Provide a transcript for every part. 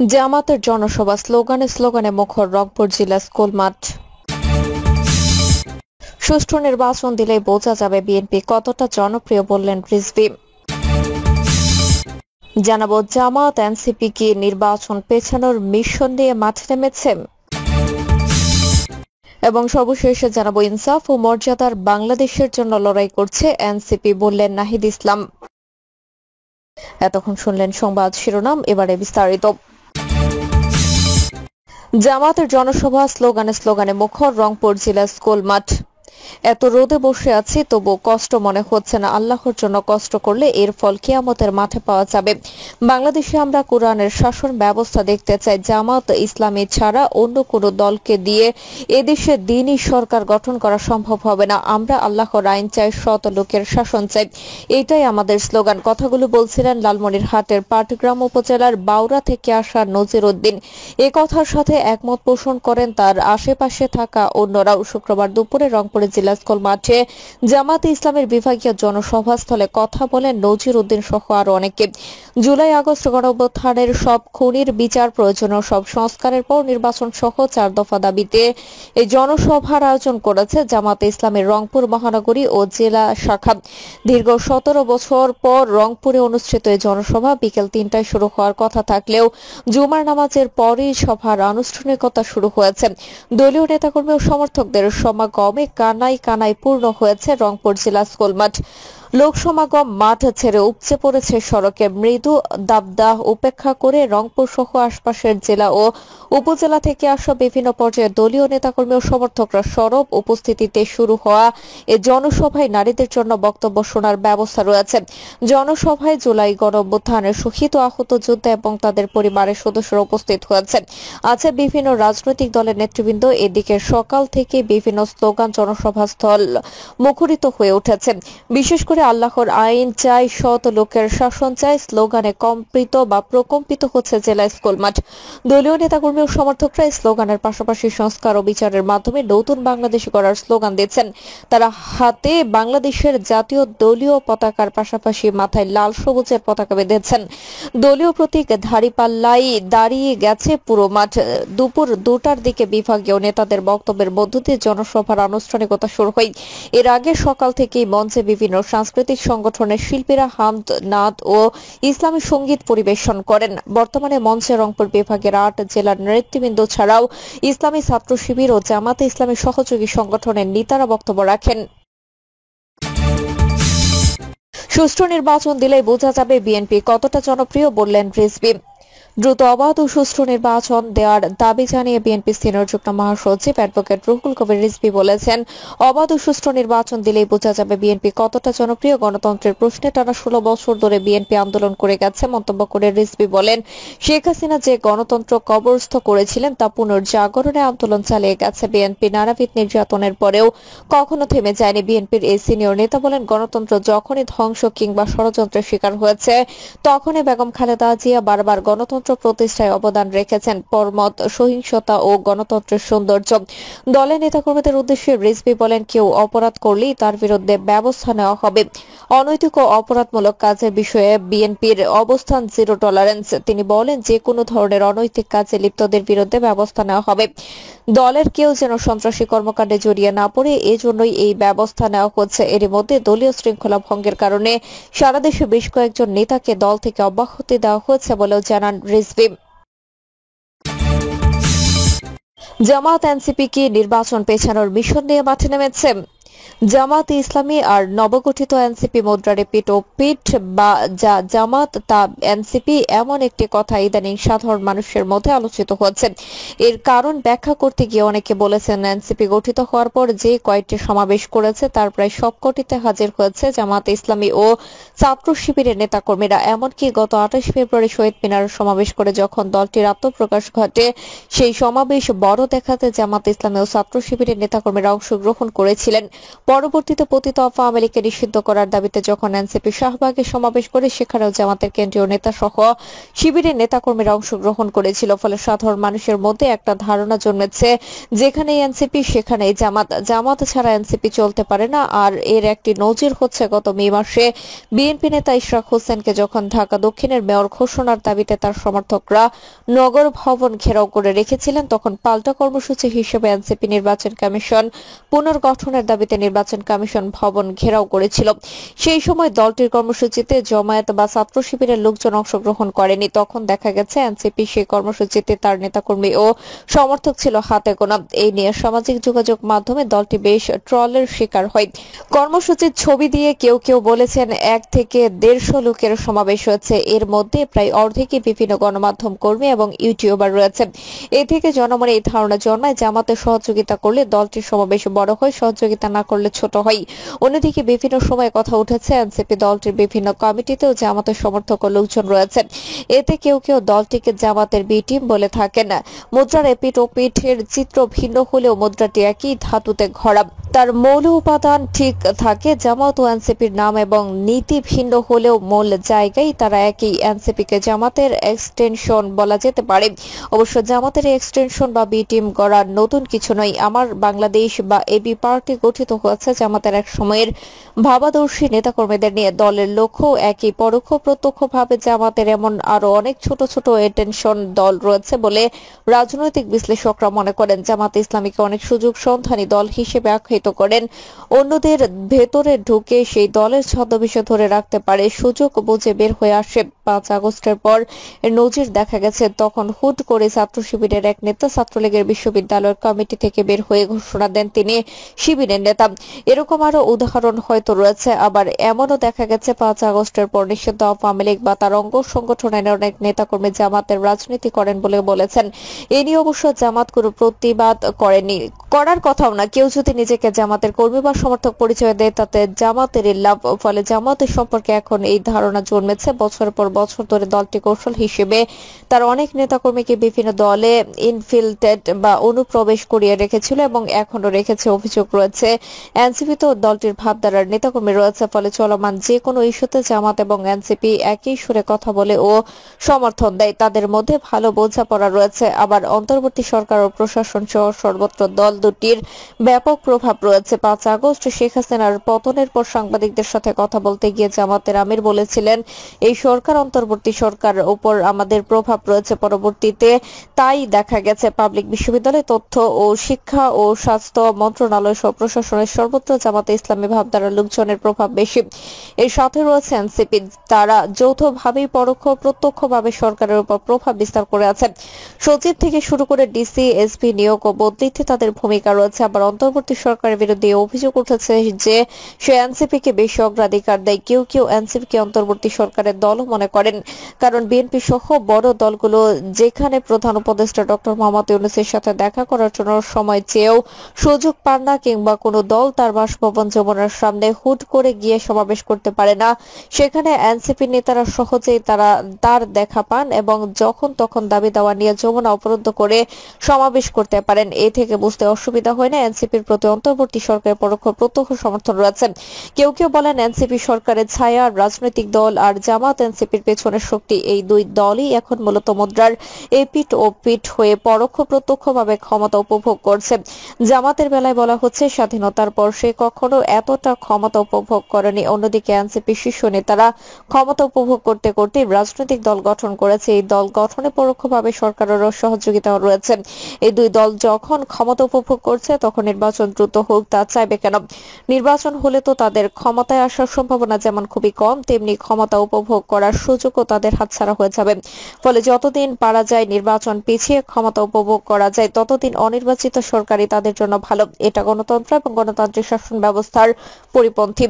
জামাতের জনসভা, স্লোগানে স্লোগানে মুখর রংপুর জেলা স্কুল মাঠ। সুষ্ঠু নির্বাচন দিলেই বোঝা যাবে বিএনপি কতটা জনপ্রিয়, বললেন রিজভী। জানাবো জামাত এনসিপি কি নির্বাচন পেছানোর মিশন নিয়ে মাঠে নেমেছে। এবং সর্বশেষে জানাবো ইনসাফ ও মর্যাদার বাংলাদেশের জন্য লড়াই করছে এনসিপি, বললেন নাহিদ ইসলাম। এতক্ষণ শুনলেন সংবাদ শিরোনাম, এবারে বিস্তারিত। জামাতের জনসভা, স্লোগানে স্লোগানে মুখর রংপুর জেলা স্কুল মাঠ। এত রোদে বসে আছি তবু কষ্ট মনে হচ্ছে না। আল্লাহর জন্য কষ্ট করলে এর ফল কিয়ামতের মাঠে পাওয়া যাবে। বাংলাদেশে আমরা কোরআনের শাসন ব্যবস্থা দেখতে চাই। জামাত ইসলামী ছাড়া অন্য কোনো দলকে দিয়ে এদেশে দ্বীনি সরকার গঠন করা সম্ভব হবে না। আমরা আল্লাহর আইন চাই, সৎ লোকের শাসন চাই, এটাই আমাদের স্লোগান। কথাগুলো বলছিলেন লালমনিরহাটের পাটগ্রাম উপজেলার বাউরা থেকে আসা নজির উদ্দিন। এ কথার সাথে একমত পোষণ করেন তার আশেপাশে থাকা অন্যরাও। শুক্রবার দুপুরে রংপুরের জেলা স্কুল মাঠে জামাতে ইসলামের বিভাগীয় জনসভাস্থলে কথা বলেন নজির উদ্দিন সহ আরো অনেকে। জুলাই আগস্ট গণঅভ্যুত্থানের সব খুনির বিচার, প্রয়োজনীয় সব সংস্কারের পর নির্বাচন সহ 4 দফা দাবিতে এই জনসভার আয়োজন করেছে জামাতে ইসলামের রংপুর মহানগরী ও জেলা শাখা। দীর্ঘ 17 বছর পর রংপুরে অনুষ্ঠিত এই জনসভা বিকেল 3টায় শুরু হওয়ার কথা থাকলেও জুমার নামাজের পরই সভার আনুষ্ঠানিকতা শুরু হয়েছে। দলীয় নেতাকর্মী ও সমর্থকদের সমাগমে কানায় কানায় পূর্ণ হয়েছে রংপুর জেলা স্কুল মাঠ। লোক সমাগম মাঠ ছেড়ে উপচে পড়েছে সড়কে। মৃদু দাবদাহ উপেক্ষা করে রংপুর সহ আশপাশের জেলা ও উপজেলা থেকে আসা বিভিন্ন পর্যায়ে দলীয় নেতাকর্মী ও সমর্থকরা সরব উপস্থিতিতে শুরু হওয়া এ জনসভায় নারীদের জন্য বক্তব্য শোনার ব্যবস্থা রয়েছে। জনসভায় জুলাই গণঅভ্যুত্থানের শহীদ ও আহত যোদ্ধা এবং তাদের পরিবারের সদস্যরা উপস্থিত হয়েছে। আছে বিভিন্ন রাজনৈতিক দলের নেতৃবৃন্দ। এদিকে সকাল থেকে বিভিন্ন স্লোগান জনসভাস্থল মুখরিত হয়ে উঠেছে। বিশেষ করে আল্লাহর আইন চাই, সৎ লোকের শাসন চাই স্লোগানে কম্পিত বা প্রকম্পিত হচ্ছে জেলা স্কুল মাঠ। দলীয় নেতাকর্মী ও সমর্থকরা এই স্লোগানের পাশাপাশি সংস্কার ও বিচারের মাধ্যমে নতুন বাংলাদেশ গড়ার স্লোগান দিচ্ছেন। তারা হাতে বাংলাদেশের জাতীয় দলীয় পতাকার পাশাপাশি মাথায় লাল সবুজের পতাকা বেঁধেছেন। দলীয় প্রতীক দাঁড়িপাল্লাই দাঁড়িয়ে গেছে পুরো মাঠ। দুপুর 2টার দিকে বিভাগীয় নেতাদের বক্তব্যের মধ্য দিয়ে জনসভার আনুষ্ঠানিকতা শুরু হয়। এর আগে সকাল থেকেই মঞ্চে বিভিন্ন সাংস্কৃতিক সংগঠনের শিল্পীরা হামদ, নাদ ও ইসলামী সঙ্গীত পরিবেশন করেন। বর্তমানে মঞ্চে রংপুর বিভাগের 8 জেলার নেতৃবৃন্দ ছাড়াও ইসলামী ছাত্র শিবির ও জামাতে ইসলামী সহযোগী সংগঠনের নেতারা বক্তব্য রাখেন। সুষ্ঠু নির্বাচন দিলেই বোঝা যাবে বিএনপি কতটা জনপ্রিয়, বললেন রিজভী। দ্রুত, অবাধ ও সুষ্ঠু নির্বাচন দেওয়ার দাবি জানিয়ে বিএনপি সিনিয়র যুগ্ম মহাসচিব অ্যাডভোকেট রুহুল কবির রিজভী বলেছেন, অবাধ ও সুষ্ঠু নির্বাচন দিলেই বোঝা যাবে বিএনপি কতটা জনপ্রিয়। গণতন্ত্রের প্রশ্নে টানা 16 বছর ধরে বিএনপি আন্দোলন করে গেছে। মন্তব্য করে রিজভী বলেন, শেখ হাসিনা যে গণতন্ত্র কবরস্থ করেছিলেন তা পুনর্জাগরণে আন্দোলন চালিয়ে গেছে বিএনপি। নানাবিধ নির্যাতনের পরেও কখনো থেমে যায়নি। বিএনপির এই সিনিয়র নেতা বলেন, গণতন্ত্র যখনই ধ্বংস কিংবা ষড়যন্ত্রের শিকার হয়েছে তখনই বেগম খালেদা জিয়া বারবার গণতন্ত্র প্রতিষ্ঠায় অবদান রেখেছেন। পরমত, সহিংসতা ও গণতন্ত্রের সৌন্দর্য। দলের নেতাকর্মীদের উদ্দেশ্যে রিজভী বলেন, কেউ অপরাধ করলেই তার বিরুদ্ধে ব্যবস্থা নেওয়া হবে। অনৈতিক ও অপরাধমূলক কাজের বিষয়ে বিএনপির অবস্থান জিরো টলারেন্স। তিনি বলেন, যে কোনো ধরনের অনৈতিক কাজে লিপ্তদের বিরুদ্ধে ব্যবস্থা নেওয়া হবে। দলের কেউ যেন সন্ত্রাসী কর্মকাণ্ডে জড়িয়ে না পড়ে, এজন্যই এই ব্যবস্থা নেওয়া হচ্ছে। এর মধ্যে দলীয় শৃঙ্খলা ভঙ্গের কারণে সারা দেশে বেশ কয়েকজন নেতাকে দল থেকে অব্যাহতি দেওয়া হয়েছে বলেও জানান রিজভী। জামাত এনসিপি কি নির্বাচন পেছানোর মিশন নিয়ে মাঠে নেমেছে। জামাত ইসলামী আর নবগঠিত এনসিপি মুদ্রার পিঠ ও পিঠ বা যা জামাত তা এনসিপি, এমন একটি কথা ইদানিং সাধারণ মানুষের মধ্যে আলোচিত হচ্ছে। এর কারণ ব্যাখ্যা করতে গিয়ে অনেকে বলেছেন, এনসিপি গঠিত হওয়ার পর যে কয়েকটি সমাবেশ করেছে তার প্রায় সবকটিতে হাজির হয়েছে জামাত ইসলামী ও ছাত্র শিবিরের নেতাকর্মীরা। এমনকি গত 28 ফেব্রুয়ারি শহীদ মিনার সমাবেশ করে যখন দলটির আত্মপ্রকাশ ঘটে, সেই সমাবেশ বড় দেখাতে জামাত ইসলামী ও ছাত্র শিবিরের নেতাকর্মীরা অংশগ্রহণ করেছিলেন। পরবর্তীতে পতিত আওয়ামী লীগকে নিষিদ্ধ করার দাবিতে যখন এনসিপি শাহবাগে সমাবেশ করে সেখানেও জামাতের কেন্দ্রীয় নেতা সহ শিবিরের নেতাকর্মীরা অংশগ্রহণ করেছিল। ফলে সাধারণ মানুষের মধ্যে একটা ধারণা জন্মেছে যেখানেই এনসিপি সেখানেই জামাত, জামাত ছাড়া এনসিপি চলতে পারে না। আর এর একটি নজির হচ্ছে গত মে মাসে বিএনপি নেতা ইশরাক হোসেনকে যখন ঢাকা দক্ষিণের মেয়র ঘোষণার দাবিতে তার সমর্থকরা নগর ভবন ঘেরাও করে রেখেছিলেন, তখন পাল্টা কর্মসূচি হিসেবে এনসিপি নির্বাচন কমিশন পুনর্গঠনের দাবিতে নির্বাচন কমিশন ভবন ঘেরাও করেছিল। সেই সময় দলটির কর্মসূচিতে জমায়েত বা ছাত্র শিবিরের লোকজন অংশগ্রহণ করেনি। তখন দেখা গেছে এনসিপি সেই কর্মসূচিতে তার নেতাকর্মী ও সমর্থক ছিল হাতে গোনা। এই নিয়ে সামাজিক যোগাযোগ মাধ্যমে দলটি বেশ ট্রলের শিকার হয়। কর্মসূচির ছবি দিয়ে কেউ কেউ বলেছেন 1 থেকে 150 লোকের সমাবেশ হয়েছে, এর মধ্যে প্রায় অর্ধেকই বিভিন্ন গণমাধ্যম কর্মী এবং ইউটিউবার রয়েছে। এ থেকে জনমনে এই ধারণা জন্মায় জামাতের সহযোগিতা করলে দলটির সমাবেশ বড় হয়, সহযোগিতা না করলে ছোট হয়। অন্যদিকে বিভিন্ন সময় কথা উঠেছে এনসিপি দলটির বিভিন্ন কমিটিতেও জামাতের সমর্থক ও লোকজন রয়েছেন। এতে কেউ কেউ দলটিকে জামাতের বি টিম বলে থাকেন। মুদ্রার এপিঠ ও পিঠের চিত্র ভিন্ন হলেও মুদ্রাটি একই ধাতুতে ঘরা, তার মৌল উপাদান ঠিক থাকে। জামাত ও এনসিপির নাম এবং নীতি ভিন্ন হলেও মূল জায়গায় তারা একই। এনসিপিকে জামাতের এক্সটেনশন বলা যেতে পারে। অবশ্য জামাতের এক্সটেনশন বা বি টিম গড়া নতুন কিছু নয়। আমার বাংলাদেশ বা এবি পার্টি গঠিত হয়েছে জামাতের এক সময়ের ভাবাদর্শী নেতাকর্মীদের নিয়ে। দলের লক্ষ্য একই। পরোক্ষ প্রত্যক্ষভাবে জামাতের এমন আরো অনেক ছোট ছোট এটেনশন দল রয়েছে বলে রাজনৈতিক বিশ্লেষকরা মনে করেন। জামাত ইসলামীকে অনেক সুযোগ সন্ধানী দল হিসেবে আখ্যায়িত করেন। অন্যদের ভেতরে ঢুকে সেই দলের ছদ্মবেশে ধরে রাখতে পারে, সুযোগ বুঝে বের হয়ে আসে। 5 আগস্টের পর এর নজির দেখা গেছে। তখন হুট করে ছাত্র শিবিরের এক নেতা ছাত্রলীগের বিশ্ববিদ্যালয়ের কমিটি থেকে বের হয়ে ঘোষণা দেন তিনি শিবিরের নেতা। এরকম আরো উদাহরণ হয়তো রয়েছে। আবার এমনও দেখা গেছে 5 আগস্টের পর নিষিদ্ধ আওয়ামী লীগ বা তার অঙ্গ সংগঠনের অনেক নেতাকর্মী জামাতের রাজনীতি করেন বলে বলেছেন। এ নিয়ে অবশ্য জামাত কোনো প্রতিবাদ করেনি, করার কথাও না। কেউ যদি নিজেকে জামাতের কর্মী বা সমর্থক পরিচয় দেয় তাতে জামাতেরই লাভ। ফলে জামাতের সম্পর্কে এখন এই ধারণা জন্মেছে। বছরের পর বছর ধরে দলটি কৌশল হিসেবে তার অনেক নেতাকর্মীকে বিভিন্ন দলে ইনফিল্ট্রেট বা অনুপ্রবেশ করিয়ে রেখেছিল এবং এখনো রেখেছে। অভিযোগ রয়েছে এনসিপিতেও দলটির ভাবধারার নেতাকর্মী রয়েছে। ফলে চলমান যে কোনো ইস্যুতে জামাত এবং এনসিপি একই সুরে কথা বলে ও সমর্থন দেয়। তাদের মধ্যে ভালো বোঝাপড়া রয়েছে। আবার অন্তর্বর্তী সরকার ও প্রশাসন সহ সর্বত্র দল দুটির ব্যাপক প্রভাব রয়েছে। 5 আগস্ট শেখ হাসিনার পতনের পর সাংবাদিকদের সাথে কথা বলতে গিয়ে জামাতের আমির বলেছিলেন, এই সরকার অন্তর্বর্তী সরকার উপর আমাদের প্রভাব রয়েছে। পরবর্তীতে তাই দেখা গেছে। পাবলিক বিশ্ববিদ্যালয়, তথ্য ও শিক্ষা ও স্বাস্থ্য মন্ত্রণালয় সহ প্রশাসনের সর্বত্র জামাতে ইসলামী ভাবধারার লোকজনের প্রভাব বেশি। এর সাথে রয়েছে এনসিপি। তারা যৌথভাবেই পরোক্ষ প্রত্যক্ষভাবে সরকারের উপর প্রভাব বিস্তার করে আছে। সচিব থেকে শুরু করে ডিসি এসপি নিয়োগ ও বদলিতে তাদের ভূমিকা রয়েছে। আবার অন্তর্বর্তী সরকারের বিরুদ্ধে অভিযোগ উঠেছে যে সে এনসিপিকে বেশি অগ্রাধিকার দেয়। কেউ কেউ এনসিপিকে অন্তর্বর্তী সরকারের দলও মনে করেন, কারণ বিএনপি সহ বড় দলগুলো যেখানে প্রধান উপদেষ্টা ডক্টর মোহাম্মদ ইউনূসের সাথে দেখা করার জন্য সময় চেয়েও সুযোগ পান না, কিংবা কোনো দল তার বাসভবন যমুনার সামনে হুট করে গিয়ে সমাবেশ করতে পারে না, সেখানে এনসিপি নেতারা সহজেই তার দেখা পান এবং যখন তখন দাবি দেওয়া নিয়ে যমুনা অবরুদ্ধ করে সমাবেশ করতে পারেন। এ থেকে বুঝতে অসুবিধা হয় না এনসিপির প্রতি অন্তর্বর্তী সরকারের পরোক্ষ প্রত্যক্ষ সমর্থন রয়েছে। কেউ কেউ বলেন এনসিপি সরকারের ছায়া রাজনৈতিক দল আর জামাত এনসিপির পেছনের শক্তি। এই দুই দলই এখন মূলত মুদ্রার এপিঠ ও পিঠ হয়ে পরোক্ষ প্রত্যক্ষভাবে ক্ষমতা উপভোগ করছে। জামাতের বেলায় বলা হচ্ছে স্বাধীনতার পর সে কখনো এতটা ক্ষমতা উপভোগ করেনি। অন্যদিকে এনসিপি শীর্ষ নেতারা ক্ষমতা উপভোগ করতে করতে রাজনৈতিক দল গঠন করেছে। এই দল গঠনে পরোক্ষভাবে সরকারেরও সহযোগিতা রয়েছে। এই দুই দল যখন ক্ষমতা উপভোগ করছে তখন নির্বাচন দ্রুত হোক, তা চাইবে কেন? নির্বাচন হলে তো তাদের ক্ষমতায় আসার সম্ভাবনা যেমন খুবই কম, তেমনি ক্ষমতা উপভোগ করার সুযোগও তাদের হাতছাড়া হয়ে যাবে। ফলে যতদিন পারা যায় নির্বাচন পিছিয়ে ক্ষমতা উপভোগ করা যায় ততদিন অনির্বাচিত সরকারই তাদের জন্য ভালো। এটা গণতন্ত্র এবং গণতান্ত্রিক শাসন ব্যবস্থার পরিপন্থী।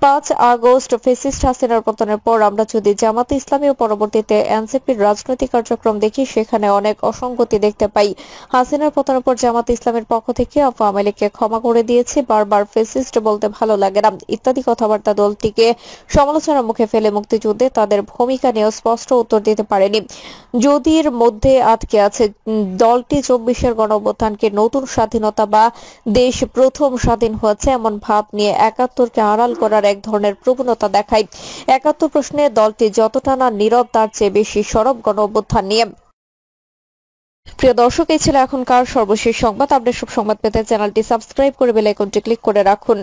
5 আগস্ট ফ্যাসিস্ট হাসিনার পতনের পর আমরা যদি জামাতে ইসলামী ও পরবর্তীতে এনসিপির রাজনৈতিক কার্যক্রম দেখি, সেখানে অনেক অসঙ্গতি দেখতে পাই। হাসিনার পতনের পর জামাতে ইসলামের পক্ষ থেকে আওয়ামী লীগকে ক্ষমা করে দিয়েছে, বারবার ফ্যাসিস্ট বলতে ভালো লাগে না ইত্যাদি কথাবার্তা দলটিকে সমালোচনার মুখে ফেলে মুক্তিযুদ্ধে তাদের ভূমিকা নিয়ে স্পষ্ট উত্তর দিতে পারেনি। যদির মধ্যে আটকে আছে। দলটি 24-এর গণঅভ্যুত্থানকে নতুন স্বাধীনতা বা দেশ প্রথম স্বাধীন হয়েছে এমন ভাব নিয়ে 71কে আড়াল করার এক ধরনের প্রবণতা দেখায়। 71 প্রশ্নে দলটি যতটা না নীরব, তার চেয়ে বেশি সরব গণঅভ্যুত্থান নিয়ে। প্রিয় দর্শক, এই ছিল এখনকার সর্বশেষ সংবাদ। আপডেট সব সংবাদ পেতে চ্যানেলটি সাবস্ক্রাইব করে বেল আইকনটি ক্লিক করে রাখুন।